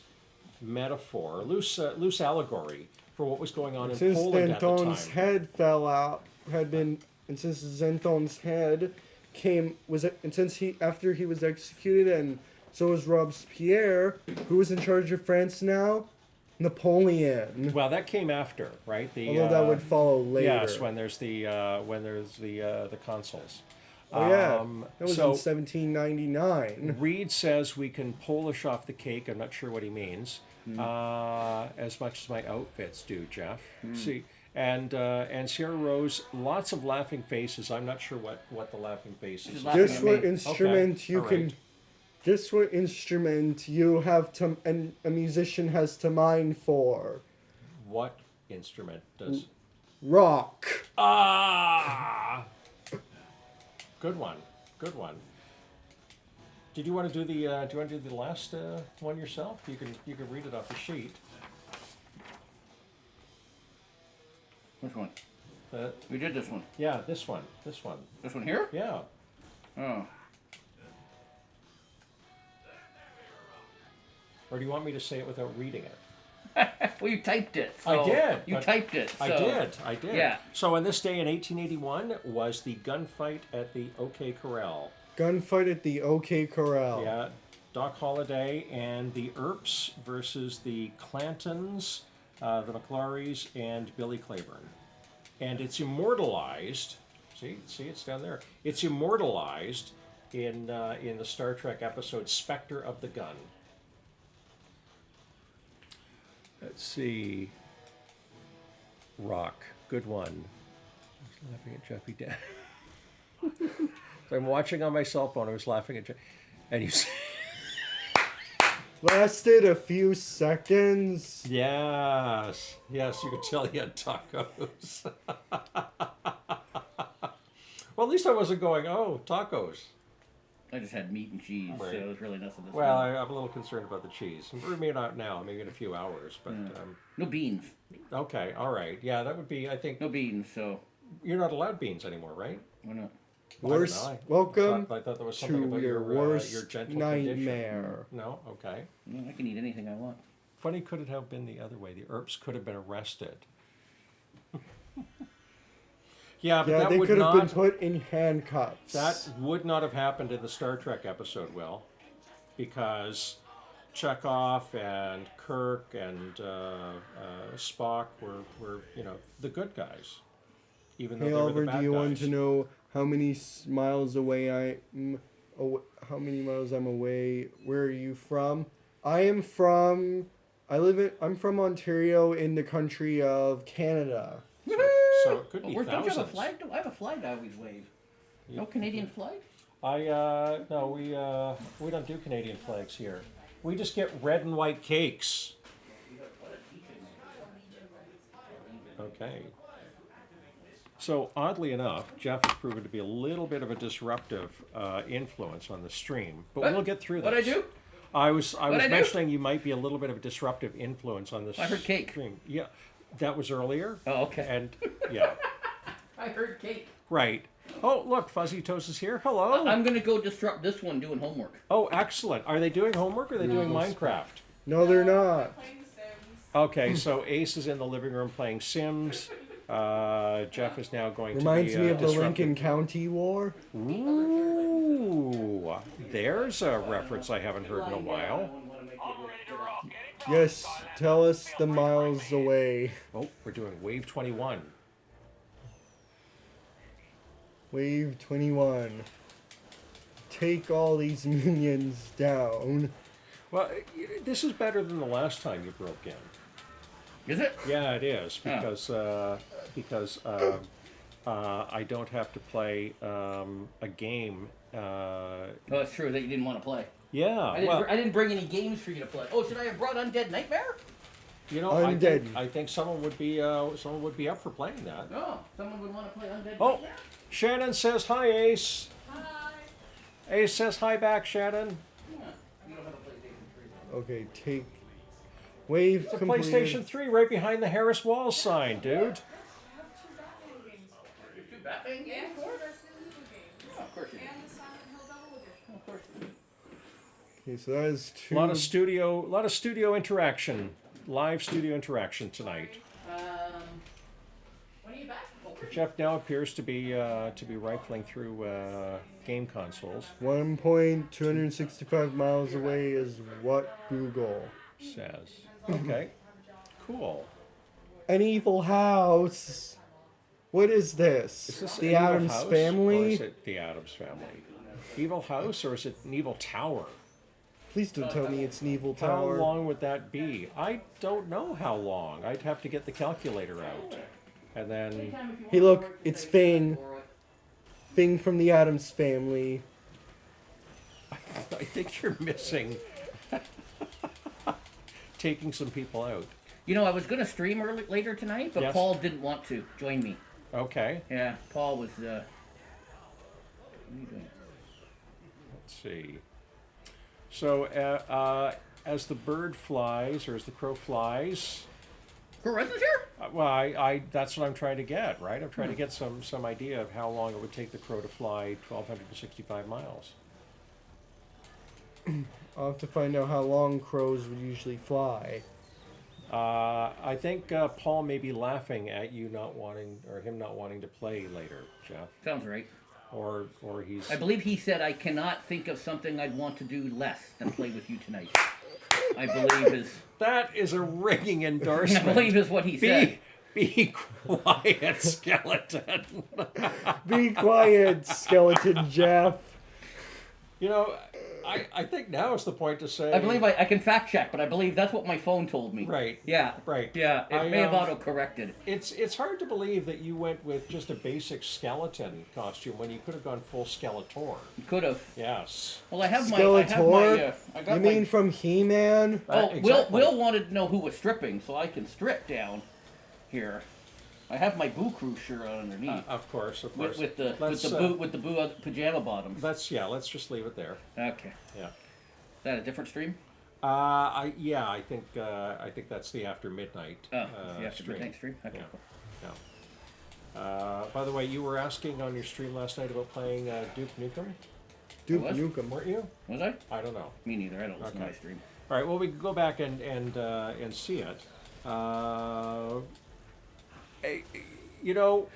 metaphor, loose after what was going on in Since Poland at the Danton's time. head fell out, and since Danton's head after he was executed, and so was Robespierre, who was in charge of France now? Napoleon. Well, that came after, right? Although that would follow later. Yes, when there's the consuls. Oh yeah, that was so in 1799. Reed says we can Polish off the cake. I'm not sure what he means. As much as my outfits do, Jeff. See, and Sierra Rose, lots of laughing faces. I'm not sure what the laughing faces. She's laughing This at what me. instrument Okay, you all can. right. This what instrument you have to, and a musician has to mine for. What instrument does? Rock. Ah, good one. Good one. Did you want to do the? Do you want to do the last one yourself? You can read it off the sheet. Which one? Uh, We did this one. yeah, this one. This one. This one here? Yeah. Oh. Or do you want me to say it without reading it? Well, you typed it. I so did, You but typed it. So. I did. Yeah. So on this day in 1881 was the gunfight at the OK Corral. Gunfight at the OK Corral. Yeah, Doc Holliday and the Earps versus the Clantons, the McClarys, and Billy Claiborne. And it's immortalized. See, it's down there. It's immortalized in the Star Trek episode Spectre of the Gun. Let's see. Rock, good one. I was laughing at Jeffy Dan. So I'm watching on my cell phone. I was laughing at Jeff, and you. Lasted a few seconds. Yes, you could tell he had tacos. Well, at least I wasn't going, oh, tacos. I just had meat and cheese, Right. so it was really nothing. Well, I'm a little concerned about the cheese. Maybe not now, maybe in a few hours, but No beans. okay, all right. Yeah, that would be, I think, No beans, so you're not allowed beans anymore, right? why not? Worst. I don't know. Welcome I thought there was something to about your worst your gentle nightmare. condition. No, okay. I can eat anything I want. Funny, could it have been the other way? The Earps could have been arrested. Yeah, but Yeah, that they would could have not. been put in handcuffs. That would not have happened in the Star Trek episode, Will, because Chekhov and Kirk and Spock were the good guys, even though Hey they were Oliver, the bad do you guys. want to know how many miles away how many miles I'm away? Where are you from? I'm from Ontario in the country of Canada. So it could be Don't you have a thousands. flag? I have a flag I always wave. No Canadian flag? No, we don't do Canadian flags here. We just get red and white cakes. Okay. So oddly enough, Jeff has proven to be a little bit of a disruptive influence on the stream, but What? we'll get through this. What'd I do? I was What'd I do? mentioning you might be a little bit of a disruptive influence on this I heard cake. stream. Yeah, that was earlier. Oh, okay. And yeah, I heard cake. right. Oh, look, Fuzzy Toast is here. Hello. I'm gonna go disrupt this one doing homework. Oh, excellent. Are they doing homework or are they doing Minecraft? No, they're not. Playing Sims. Okay, so Ace is in the living room playing Sims. Jeff is now going Reminds to be me of the disruptive. Lincoln County War. Ooh, there's a reference I haven't heard in a while. I'm ready to rock. Any Yes, tell us the miles away. Oh, we're doing Wave 21. Wave 21. Take all these minions down. Well, this is better than the last time you broke in. Is it? Yeah, it is Oh. because I don't have to play a game. Oh, it's true that you didn't want to play. Yeah, I didn't bring any games for you to play. Oh, should I have brought Undead Nightmare? you know, Undead. I think someone would be up for playing that. Oh, someone would want to play Undead Oh, Nightmare? Shannon says hi, Ace. Hi. Ace says hi back, Shannon. Yeah. We don't have a PlayStation 3. Okay, take. Wave It's a completed. PlayStation 3 right behind the Harris Walls sign, dude. I have two Batman games for it. There's two Batman And games two for it? Resident Evil games. Oh, of course you do. And the Silent Hill Double Edition. Of course you do. Okay, so that is two. A lot of studio interaction, live studio interaction tonight. When are you back? Oh, where's Jeff now appears to be rifling through game consoles. 1.265 miles away is what Google Says, okay, cool. An evil house. What is this? Is this the an evil Addams house, or Family? is it the Addams Family? Evil house, or is it an evil tower? Please don't tell me it's an evil How tower. long would that be? I don't know how long. I'd have to get the calculator out, and then Hey, look, it's Fang. Fang from the Addams Family. I think you're missing taking some people out. You know, I was going to stream later tonight, but Yes. Paul didn't want to join me. Okay, Yeah, Paul was. What are you doing? let's see. So, as the bird flies, or as the crow flies, Horizon's here? well, that's what I'm trying to get, right? I'm trying to get some idea of how long it would take the crow to fly 1,265 miles. I'll have to find out how long crows would usually fly. I think Paul may be laughing at you not wanting, or him not wanting to play later, Jeff. Sounds right. or he's. I believe he said, "I cannot think of something I'd want to do less than play with you tonight." I believe is. That is a ringing I endorsement. believe is what he said. Be quiet, skeleton. Be quiet, skeleton Jeff. You know, I think now is the point to say. I believe I can fact check, but I believe that's what my phone told me. Right. Yeah. Right. Yeah. It may have auto-corrected. It's hard to believe that you went with just a basic skeleton costume when you could have gone full Skeletor. You could have. Yes. Well, I have my. Skeletor? I got You my, mean from He-Man? Oh, Exactly. Will wanted to know who was stripping, so I can strip down here. I have my Boo Crew shirt on underneath. Of course. with the Let's, Boo Pajama bottoms. Let's just leave it there. Okay. Yeah. Is that a different stream? I think that's the after midnight. Oh, it's the after stream. midnight stream. Okay. Yeah. Cool. Yeah. By the way, you were asking on your stream last night about playing Duke Nukem, Duke was? Nukem. weren't you? Was I? I don't know. Me neither. I don't listen to Okay. my stream. All right. Well, we can go back and see it. You know,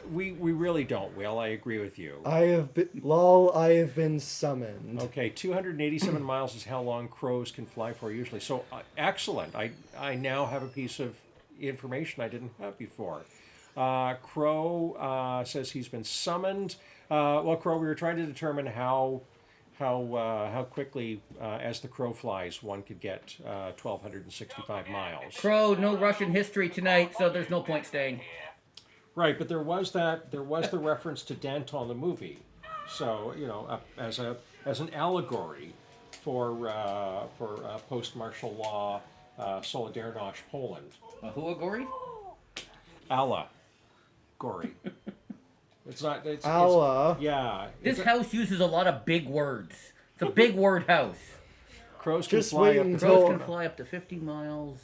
we really don't. Will, I agree with you. I have been summoned. Okay, 287 miles is how long crows can fly for usually. So excellent. I now have a piece of information I didn't have before. Crow says he's been summoned. Well, Crow, we were trying to determine how quickly, as the crow flies, one could get 1,265 miles. Crow, no Russian history tonight, so there's no point staying. Right, but there was the reference to Danton the movie, so you know, as an allegory for post-martial law Solidarność Poland. Who Agori? Allah, gory. It's not. It's Allah. yeah. This it's house uses a lot of big words. It's a big word house. crows can Just fly wait up. until- Crows can fly up to 50 miles.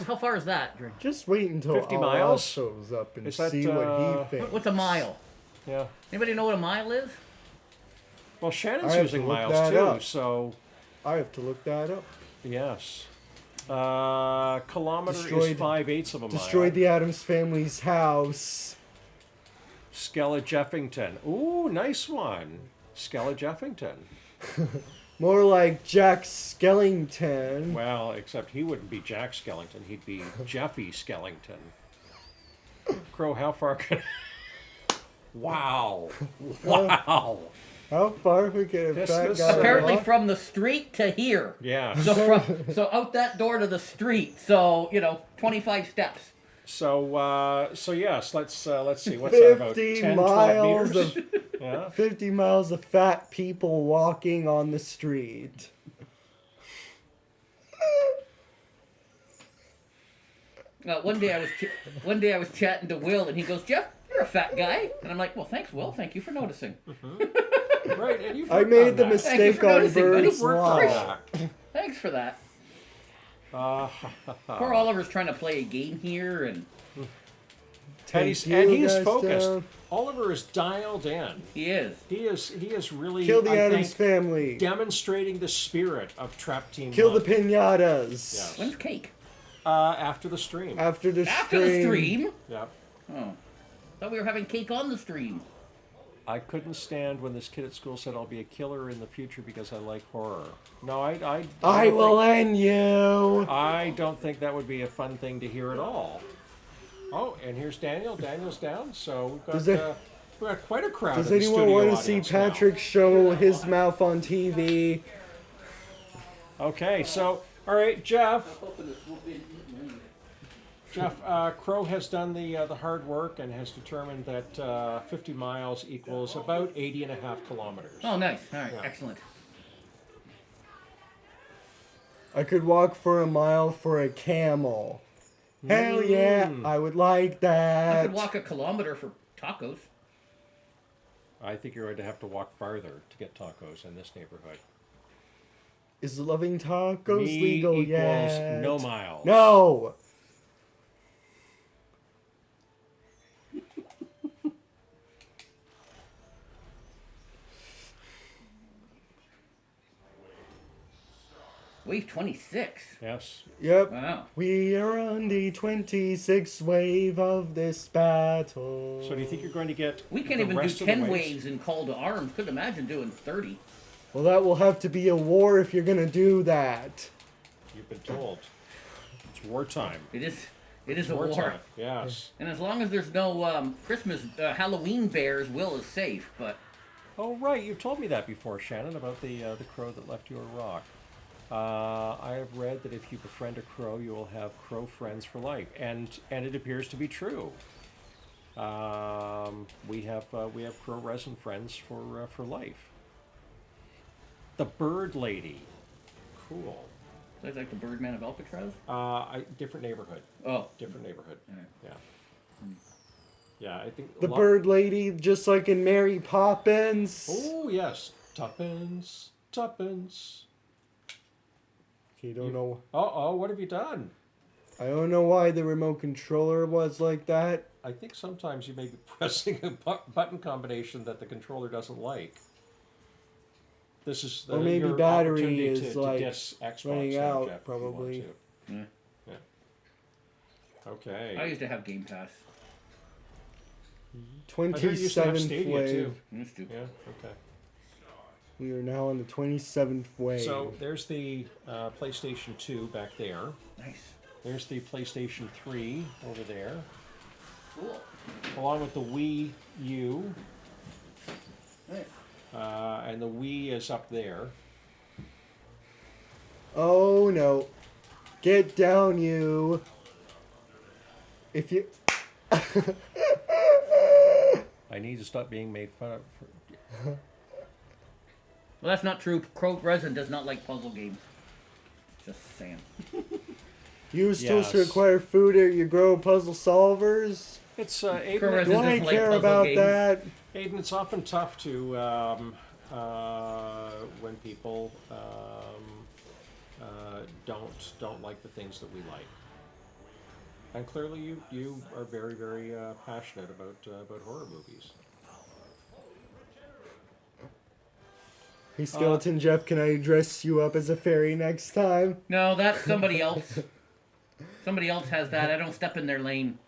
How far is that? Just wait until 50 Allah miles? shows up and Is that, see what he thinks. What's a mile? Yeah. Anybody know what a mile is? Well, Shannon's I have using to look miles that too, up. so I have to look that up. yes. Kilometer is Destroyed- 5/8 of a mile. Destroyed the Addams family's house. Skella Jeffington. Ooh, nice one. Skella Jeffington. More like Jack Skellington. Well, except he wouldn't be Jack Skellington. He'd be Jeffy Skellington. Crow, how far can... Wow. Wow. How far we can a This- fat this- guy Apparently walk? from the street to here. Yeah. So out that door to the street. So, 25 steps. So yes, let's see. What's that about? 50 10, 12 miles meters? of Yeah. 50 miles of fat people walking on the street. One day I was chatting to Will, and he goes, "Jeff, you're a fat guy," and I'm like, "Well, thanks, Will. Thank you for noticing." Right, and you've I worked made on the that. mistake for on noticing, buddy. Bird's Worked on Law. that. Thanks for that. Uh, Poor Oliver's trying to play a game here, and and he's Take you focused. guys down. Oliver is dialed in. he is. He is really Kill the I Addams think, family. demonstrating the spirit of Trap Team. Kill the One. pinatas. Yes. When's cake? After the stream. After the After the stream. Yep. Oh, thought we were having cake on the stream. I couldn't stand when this kid at school said I'll be a killer in the future because I like horror. No, I I don't will think- end you. I don't think that would be a fun thing to hear at all. Oh, and here's Daniel. Daniel's down, so Does we've got quite a crowd. Does in the anyone studio want to see audience now. Patrick show his mouth on TV? Okay, so all right, Jeff. Crow has done the hard work and has determined that 50 miles equals about 80 and a half kilometers. Oh, nice. All right, Yeah. excellent. I could walk for a mile for a camel. Hell yeah, I would like that. I could walk a kilometer for tacos. I think you're going to have to walk farther to get tacos in this neighborhood. Is loving tacos Me legal equals yet? no miles. No. Wave 26. Yes. Yep. Wow. We are on the 26th wave of this battle. So do you think you're going to get We can't the even do rest of the 10 waves in Call to Arms. Couldn't imagine doing 30. Well, that will have to be a war if you're gonna do that. You've been told. It's wartime. It is a war. Wartime. Yes. And as long as there's no Christmas, Halloween bears, Will is safe. But Oh, right. You've told me that before, Shannon, about the crow that left you a rock. I have read that if you befriend a crow, you will have crow friends for life, and it appears to be true. We have crow resin friends for life. The bird lady, cool. that's like the Birdman of Alcatraz. Different neighborhood. Oh, Different neighborhood. Alright. Yeah. Yeah, I think The bird lady, just like in Mary Poppins. Oh yes, tuppence, tuppence. You don't know. Oh, what have you done? I don't know why the remote controller was like that. I think sometimes you may be pressing a button combination that the controller doesn't like. This is the Or maybe your battery opportunity is, to like, diss Xbox running now, out, Jeff, if you want probably. to. yeah. Okay. I used to have Game Pass. I heard you used to have 27th Stadia wave. too. Used to. Yeah. Okay. We are now on the 27th wave. So there's the PlayStation 2 back there. Nice. There's the PlayStation 3 over there, Cool. along with the Wii U, Right. and the Wii is up there. Oh no. Get down, you. If you. I need to stop being made fun of. Well, that's not true. Crow Resin does not like puzzle games. Just saying. You still Yes. require food or you grow puzzle solvers? It's Crow Aiden, Resin Do I doesn't like care puzzle about games. that? Aiden, it's often tough to when people don't like the things that we like. And clearly, you are very, very passionate about horror movies. Hey, Skeleton Jeff, can I dress you up as a fairy next time? No, that's somebody else. Somebody else has that. I don't step in their lane.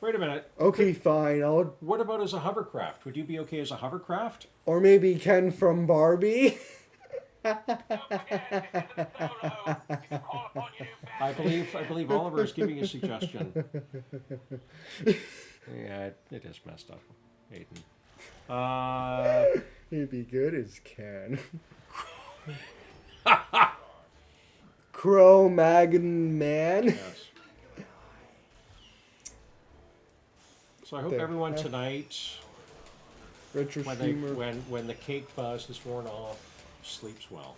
Wait a minute. Okay, fine. I'll. What about as a hovercraft? Would you be okay as a hovercraft? Or maybe Ken from Barbie? I believe Oliver is giving a suggestion. Yeah, it is messed up, Aiden. He'd be good as Ken. Cro-Magnon Man. Yes. So I hope The everyone heck? tonight, Retro when streamer. when the cake buzz is worn off, sleeps well.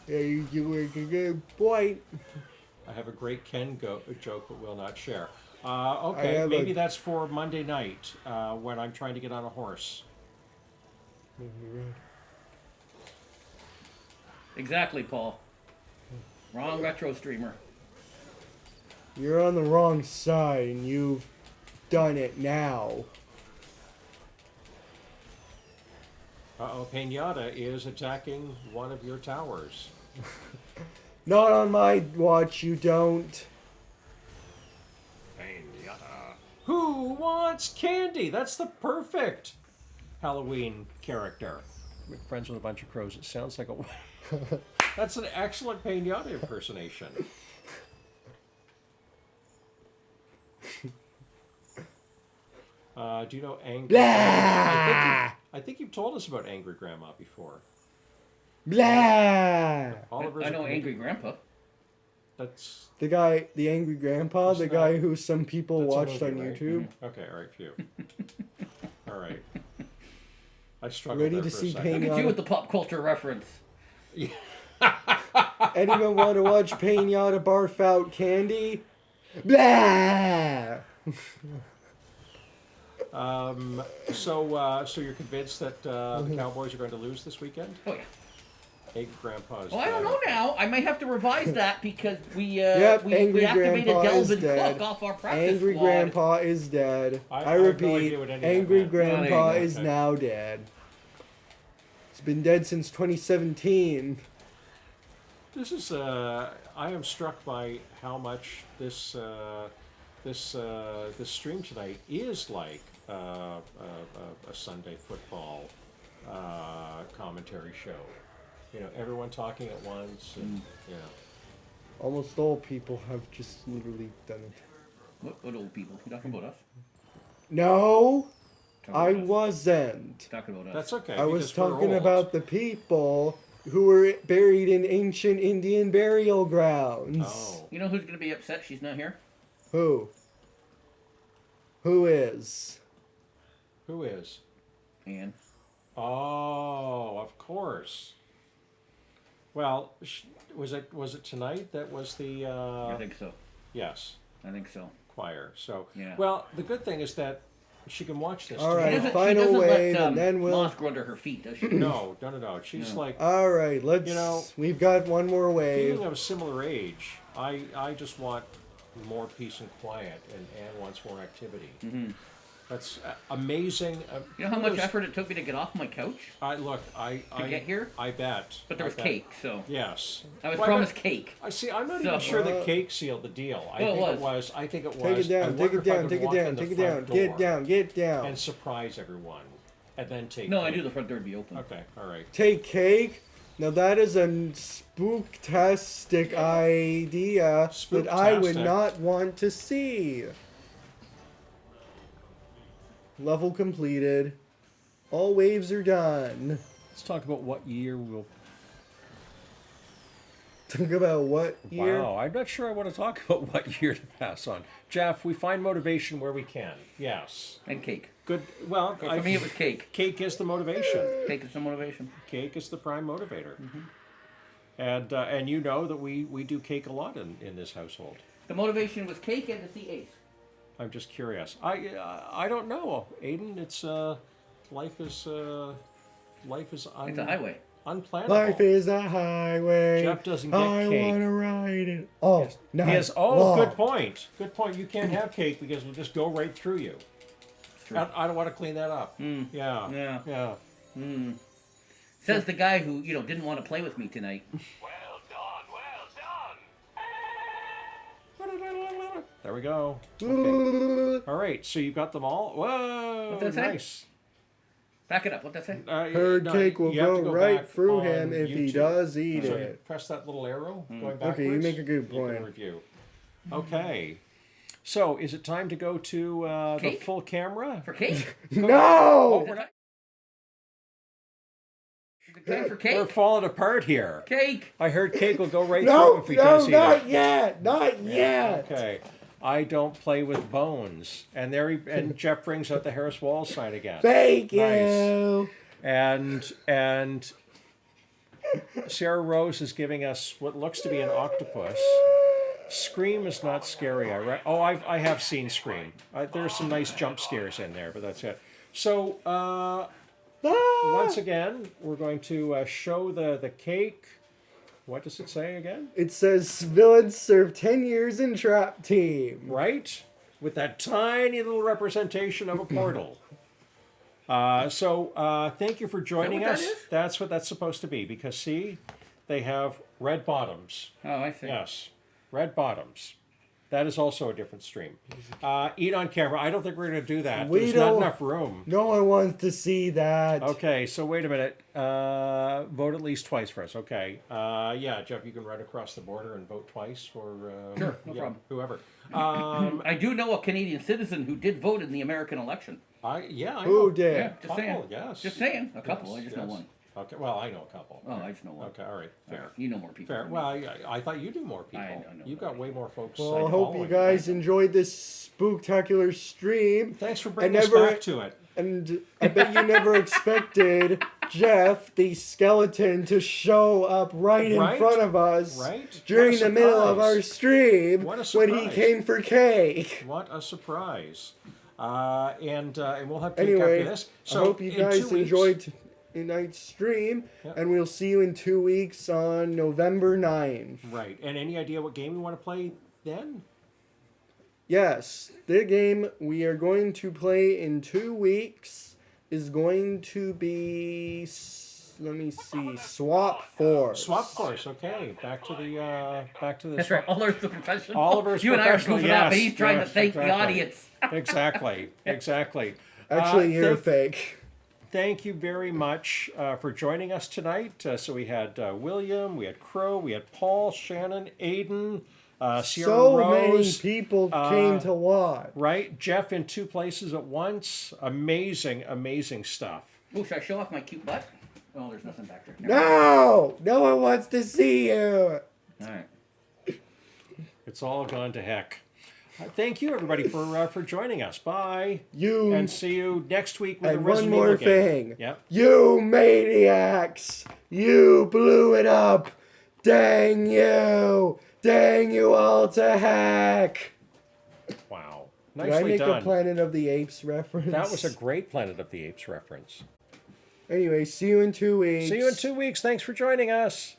Yeah, you were a good boy. I have a great Ken joke, but will not share. I Okay, have maybe a- that's for Monday night when I'm trying to get on a horse. Exactly, Paul. Wrong retro streamer. You're on the wrong side, and you've done it now. Uh-oh, Pinata is attacking one of your towers. Not on my watch, you don't. Pinata. Who wants candy? That's the perfect Halloween character. We're friends with a bunch of crows. It sounds like a... That's an excellent Pinata impersonation. Do you know Angry Blah! I think you've told us about Angry Grandma before. Blah! Oliver's I a know comedian. Angry Grandpa. That's... The guy, the angry grandpa, Who's the that? guy who some people That's a watched movie, on right? YouTube. Okay, all right, phew. All right. I struggled Ready there to for a see second. Look at Pinata. you with the pop culture reference. Anyone want to watch Pinata barf out candy? Blah! So you're convinced that Mm-hmm. the Cowboys are going to lose this weekend? Oh yeah. Angry Grandpa's Well, I don't know now. I might have to revise that because we Yep, we Angry activated Grandpa is Delvin dead. Cook off our practice Angry squad. Grandpa is dead. I I have no repeat, idea what any of that Angry meant. Grandpa there you go. is Okay. now dead. It's been dead since 2017. This is. I am struck by how much this stream tonight is like a Sunday football commentary show. You know, everyone talking at once, and you know. Almost all people have just literally done it. What old people? You talking about us? No, Talking I about us. wasn't. Talking about us. That's okay. I was because we're talking old. about the people who were buried in ancient Indian burial grounds. Oh, You know who's gonna be upset she's not here? Who? Who is? who is? Anne. Oh, of course. Well, was it tonight that was the? I think so. Yes, I think so. choir. So Yeah. well, the good thing is that she can watch this. All right. She tomorrow. Final doesn't wave, let and then we'll- moss grow under her feet, does she? No. She's No. like, All right, let's. You know, we've got one more wave. being of a similar age, I just want more peace and quiet, and Anne wants more activity. Mm-hmm. That's amazing. You know how much effort it took me to get off my couch I get here? I bet. But there was I bet. cake, so Yes. I was Well, promised cake. I see. I'm not So- even sure the cake sealed the deal. I Well, it think was. it was. I think it was. Take it I down, take wonder it if I down, could take it walk down, in the take it front down, get door down, get down. and surprise everyone, and then take. No, I cake. knew the front door would be open. Okay. All right. Take cake. Now that is a spooktastic idea that I would Spooktastic. not want to see. Level completed. All waves are done. Let's talk about what year we'll. Talk about what year? Wow, I'm not sure I want to talk about what year to pass on. Jeff, we find motivation where we can. Yes. And cake. Good. Well, For me, it was cake. cake is the motivation. Cake is the motivation. Cake is the prime motivator. And you know that we do cake a lot in this household. The motivation was cake and to see Ace. I'm just curious. I don't know, Aiden. It's life is It's a highway. unplannable. Life is a highway. Jeff doesn't get I cake. want to ride it. Oh, nice. Yes. Oh, long. good point. Good point. You can't have cake because we'll just go right through you. It's true. I don't want to clean that up. Mm. Yeah. Yeah. Yeah. Mm. Says the guy who, didn't want to play with me tonight. Well done, well done. There we go. Okay. All right. So you got them all. Whoa. What'd that say? Nice. Back it up. What'd that say? Her cake will you have to go right back through on him if he YouTube. does eat So it. press that little arrow going backwards. Okay, you make a good You can point. review. Okay. So is it time to go to the Cake? full camera? For cake? Oh, No! we're not. Is it time for We're cake? falling apart here. Cake! I heard cake will go right No, through if he no, does eat not it. yet, not yet. Okay. I don't play with bones. And and Jeff brings out the Harris Walls sign again. Thank Nice. you. And Sarah Rose is giving us what looks to be an octopus. Scream is not scary. I have seen Scream. There's some nice jump scares in there, but that's it. So once again, we're going to show the cake. What does it say again? It says villains serve 10 years in trap team. Right? With that tiny little representation of a portal. So thank you for joining what that us. is? That's what that's supposed to be, because see, they have red bottoms. Oh, I see. Yes, red bottoms. That is also a different stream. Eat on camera. I don't think we're going to do that. We There's not don't- enough room. No one wants to see that. Okay, so wait a minute. Vote at least twice for us. Okay. Yeah, Jeff, you can run across the border and vote twice for Sure, no problem. whoever. I do know a Canadian citizen who did vote in the American election. I Who know. did? Yeah, just saying. Couple, yes. Just saying. A couple. Yes, I just know yes. one. Okay, well, I know a couple. Oh, I just know one. Okay, all right, fair. You know more people. Fair. than me. Well, I thought you knew more people. I know You've more got way more folks. Well, I hope you following guys enjoyed this spooktacular stream. Thanks for I bringing us never- back to it. And I bet you never expected Jeff, the skeleton, to show up right in Right? front of us Right? during What a the middle of surprise. our stream What a when he surprise. came for cake. What a surprise! And we'll have cake Anyway, after this. I hope you in guys 2 weeks- enjoyed tonight's stream, Yep. and we'll see you in 2 weeks on November 9th. Right. And any idea what game you want to play then? Yes, the game we are going to play in 2 weeks is going to be let me see. Swap Force. Swap Force. Okay, back to the That's right. Oliver's the professional. Oliver's you and I are professional, goofing off, but yes, he's trying yes, to thank the exactly. audience. Exactly. Actually, you're thank- fake. Thank you very much for joining us tonight. So we had William, we had Crow, we had Paul, Shannon, Aiden, Sierra So Rose. many people came to watch. Right? Jeff in 2 places at once. Amazing stuff. Oh, should I show off my cute butt? Oh, there's nothing back there. No! No one wants to see you. All right. It's all gone to heck. Thank you, everybody, for joining us. Bye. You And see you next week with a and one Resident more Evil game. thing. Yep. You maniacs! You blew it up! Dang you! Dang you all to heck! Wow. Did I Nicely make done. a Planet of the Apes reference? That was a great Planet of the Apes reference. Anyway, see you in 2 weeks. See you in 2 weeks. Thanks for joining us.